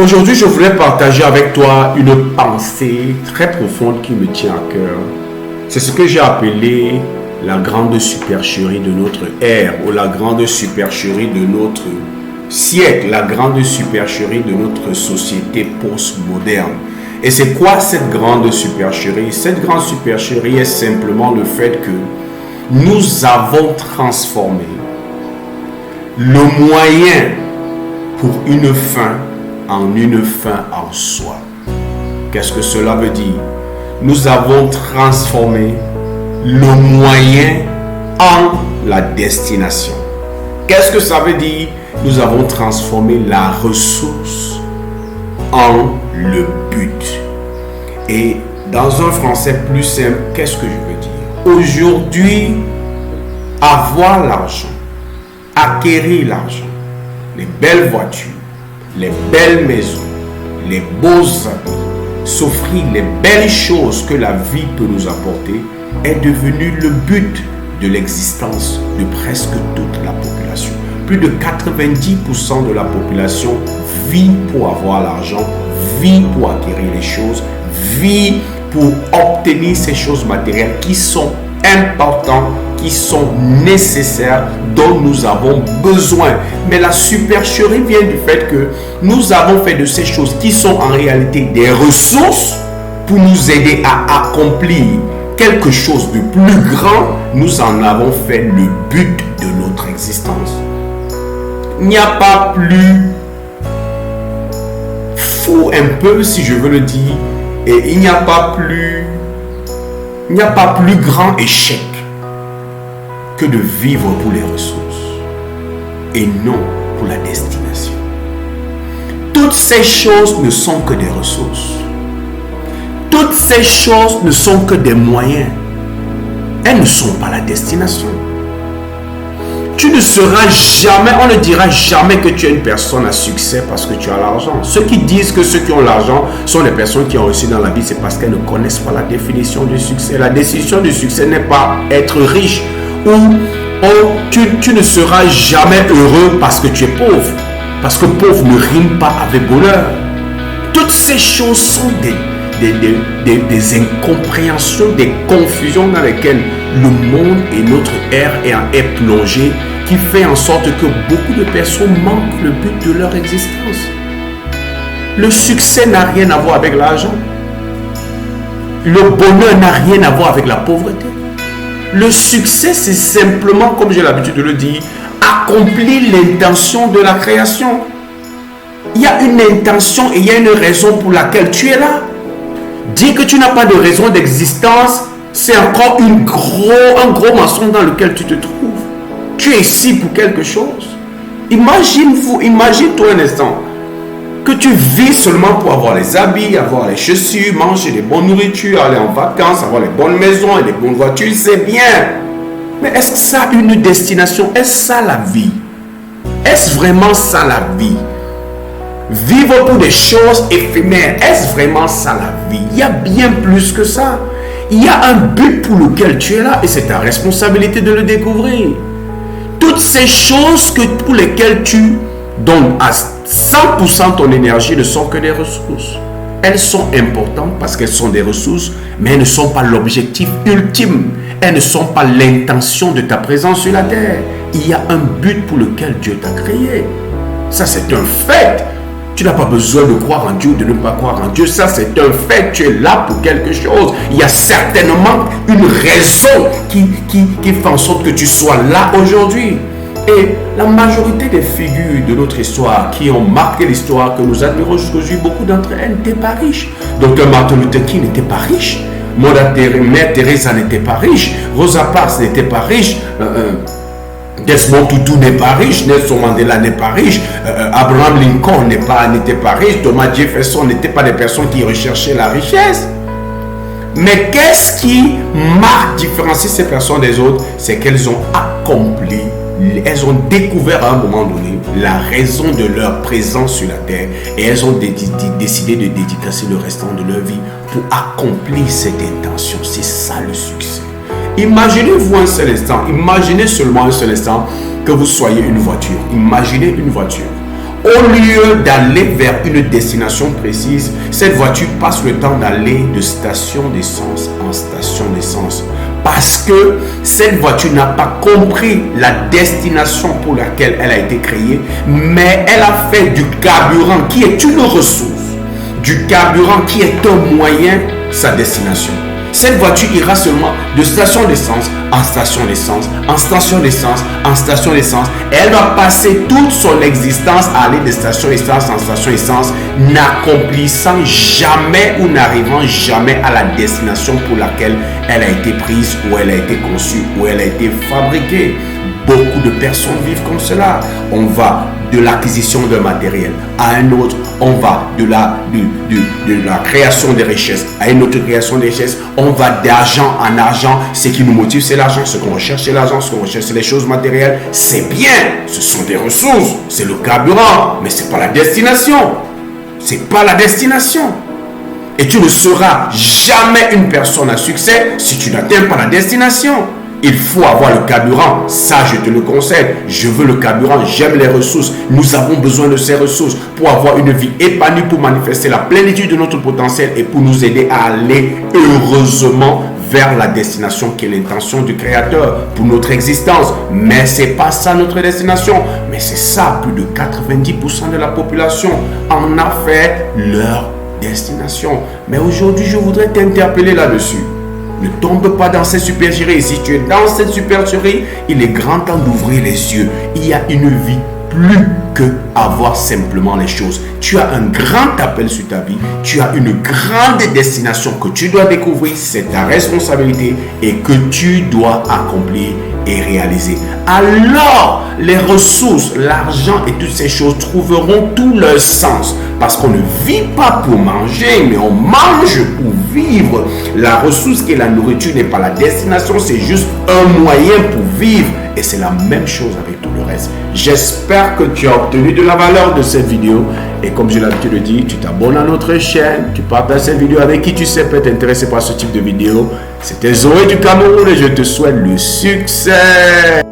Aujourd'hui, je voulais partager avec toi une pensée très profonde qui me tient à cœur. C'est ce que j'ai appelé la grande supercherie de notre ère ou la grande supercherie de notre siècle, la grande supercherie de notre société postmoderne. Et c'est quoi cette grande supercherie? Cette grande supercherie est simplement le fait que nous avons transformé le moyen pour une fin en une fin en soi. Qu'est-ce que cela veut dire? Nous avons transformé le moyen en la destination. Qu'est-ce que ça veut dire? Nous avons transformé la ressource en le but. Et dans un français plus simple, qu'est-ce que je veux dire? Aujourd'hui, avoir l'argent, acquérir l'argent, les belles voitures, les belles maisons, les beaux habits, s'offrir les belles choses que la vie peut nous apporter est devenu le but de l'existence de presque toute la population. Plus de 90% de la population vit pour avoir l'argent, vit pour acquérir les choses, vit pour obtenir ces choses matérielles qui sont importantes, qui sont nécessaires, dont nous avons besoin. Mais la supercherie vient du fait que nous avons fait de ces choses qui sont en réalité des ressources pour nous aider à accomplir quelque chose de plus grand. Nous en avons fait le but de notre existence. Il n'y a pas plus fou un peu, si je veux le dire, et il n'y a pas plus grand échec que de vivre pour les ressources et non pour la destination. Toutes ces choses ne sont que des ressources. Toutes ces choses ne sont que des moyens. Elles ne sont pas la destination. Tu ne seras jamais, on ne dira jamais que tu es une personne à succès parce que tu as l'argent. Ceux qui disent que ceux qui ont l'argent sont les personnes qui ont réussi dans la vie, c'est parce qu'elles ne connaissent pas la définition du succès. La définition du succès n'est pas être riche ou tu ne seras jamais heureux parce que tu es pauvre. Parce que pauvre ne rime pas avec bonheur. Toutes ces choses sont des incompréhensions, des confusions dans lesquelles le monde et notre ère est plongé, qui fait en sorte que beaucoup de personnes manquent le but de leur existence. Le succès n'a rien à voir avec l'argent. Le bonheur n'a rien à voir avec la pauvreté. Le succès, c'est simplement, comme j'ai l'habitude de le dire, accomplir l'intention de la création. Il y a une intention et il y a une raison pour laquelle tu es là. Dire que tu n'as pas de raison d'existence, c'est encore un gros mensonge dans lequel tu te trouves. Tu es ici pour quelque chose. Imagine-toi un instant que tu vis seulement pour avoir les habits, avoir les chaussures, manger des bonnes nourritures, aller en vacances, avoir les bonnes maisons et les bonnes voitures, c'est bien. Mais est-ce que ça a une destination? Est-ce ça la vie? Est-ce vraiment ça la vie? Vivre pour des choses éphémères, est-ce vraiment ça la vie? Il y a bien plus que ça. Il y a un but pour lequel tu es là et c'est ta responsabilité de le découvrir. Toutes ces choses pour lesquelles tu donnes à 100% ton énergie ne sont que des ressources. Elles sont importantes parce qu'elles sont des ressources, mais elles ne sont pas l'objectif ultime. Elles ne sont pas l'intention de ta présence sur la terre. Il y a un but pour lequel Dieu t'a créé. Ça, c'est un fait. Tu n'as pas besoin de croire en Dieu ou de ne pas croire en Dieu. Ça, c'est un fait. Tu es là pour quelque chose. Il y a certainement une raison qui fait en sorte que tu sois là aujourd'hui. Et la majorité des figures de notre histoire qui ont marqué l'histoire que nous admirons jusqu'aujourd'hui, beaucoup d'entre elles n'étaient pas riches. Dr. Martin Luther King n'était pas riche. Mère Teresa n'était pas riche. Rosa Parks n'était pas riche. Desmond Tutu n'est pas riche, Nelson Mandela n'est pas riche, Abraham Lincoln n'était pas riche, Thomas Jefferson n'était pas des personnes qui recherchaient la richesse. Mais qu'est-ce qui différencie ces personnes des autres? C'est qu'elles ont accompli, elles ont découvert à un moment donné la raison de leur présence sur la terre et elles ont décidé de dédicacer le restant de leur vie pour accomplir cette intention. C'est ça le succès. Imaginez-vous un seul instant, imaginez seulement un seul instant que vous soyez une voiture. Imaginez une voiture. Au lieu d'aller vers une destination précise, cette voiture passe le temps d'aller de station d'essence en station d'essence. Parce que cette voiture n'a pas compris la destination pour laquelle elle a été créée, mais elle a fait du carburant qui est une ressource, du carburant qui est un moyen, sa destination. Cette voiture ira seulement de station d'essence en station d'essence, en station d'essence, en station d'essence. Elle va passer toute son existence à aller de station d'essence en station d'essence, n'accomplissant jamais ou n'arrivant jamais à la destination pour laquelle elle a été prise, ou elle a été conçue, ou elle a été fabriquée. Beaucoup de personnes vivent comme cela. On va de l'acquisition d'un matériel à un autre, on va de la création de richesses à une autre création de richesses, on va d'argent en argent. Ce qui nous motive, c'est l'argent. Ce qu'on recherche, c'est l'argent. Ce qu'on recherche, c'est les choses matérielles. C'est bien, ce sont des ressources, c'est le carburant, mais c'est pas la destination. C'est pas la destination. Et tu ne seras jamais une personne à succès si tu n'atteins pas la destination. Il faut avoir le carburant, ça je te le conseille. Je veux le carburant, j'aime les ressources. Nous avons besoin de ces ressources pour avoir une vie épanouie, pour manifester la plénitude de notre potentiel et pour nous aider à aller heureusement vers la destination qui est l'intention du Créateur pour notre existence. Mais ce n'est pas ça notre destination. Mais c'est ça, plus de 90% de la population en a fait leur destination. Mais aujourd'hui, je voudrais t'interpeller là-dessus. Ne tombe pas dans cette supercherie. Si tu es dans cette supercherie, il est grand temps d'ouvrir les yeux. Il y a une vie plus que avoir simplement les choses. Tu as un grand appel sur ta vie. Tu as une grande destination que tu dois découvrir. C'est ta responsabilité et que tu dois accomplir et réaliser. Alors, les ressources, l'argent et toutes ces choses trouveront tout leur sens. Parce qu'on ne vit pas pour manger, mais on mange pour vivre. La ressource qui est la nourriture n'est pas la destination, c'est juste un moyen pour vivre. Et c'est la même chose avec tout le reste. J'espère que tu as obtenu de la valeur de cette vidéo. Et comme j'ai l'habitude de dire, tu t'abonnes à notre chaîne, tu partages cette vidéo avec qui tu sais peut être intéressé par ce type de vidéo. C'était Zoé du Cameroun et je te souhaite le succès.